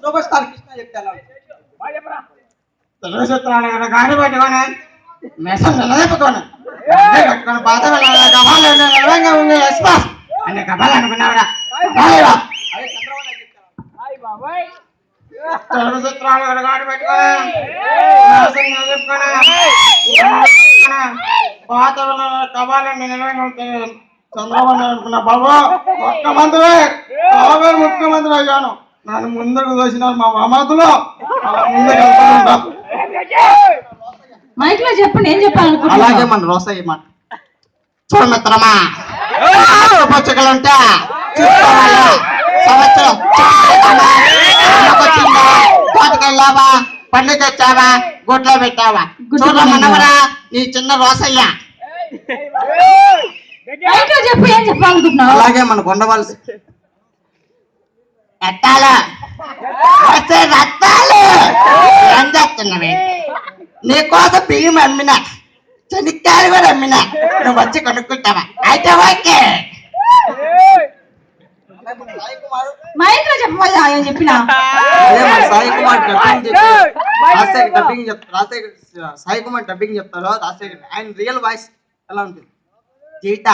Super star Krishna చెప్తాను తెలుగు చిత్రాలు కదా గాడి పట్టుకొని మెసం నిలదెప్పుకొని కట్టుకొని పాత గబాలు నిలవంగా ఉంది ఎస్పాస్ అన్ని గబాలు అనుకున్నావురా అదే చంద్రబాబు చెప్తాను తెలుగు చిత్రాలు కదా గాడి పట్టుకొని మెసం నిలదెప్పుకొని పాత గబాలు నిలవంగా ఉంటుంది చంద్రబాబు అనుకున్నా బాబు ముఖ్యమంత్రి అయ్యాను నన్ను ముందుకు దోసినారు మా మామతులు అలా ముందుకు వెళ్తూ ఉంటాం. మైక్ లో చెప్పండి ఏం చెప్పాలనుకుంటున్నా అలాగే మన రోసయ్య మాట చూడు మిత్రమా పుచ్చకలుంటే చూసుకోవాలి సంవత్సరం తోటకెళ్ళావా పండ్లు తెచ్చావా గుట్లో పెట్టావా చూడ మనవరా నీ చిన్న రోసయ్య మైక్ లో చెప్పు ఏం చెప్పాలనుకుంటున్నావు అలాగే మన కొండవలసి ఎట్టాలు వచ్చే రత్తాలు ఏం చేస్తున్నవి నీకోసం బియ్యం అమ్మినా చెనిక్కాయలు కూడా అమ్మినా నువ్వు వచ్చి కొనుక్కుంటావా అయితే ఓకే మైక్ లో చెప్పబోయా ఏం చెప్పినా అదే మన Sai Kumar dubbing Rajasekhar dubbing Sai Kumar dubbing చెప్తారు రాజశేఖర్ ఆయన రియల్ వాయిస్ ఎలా ఉంటుంది జీవిత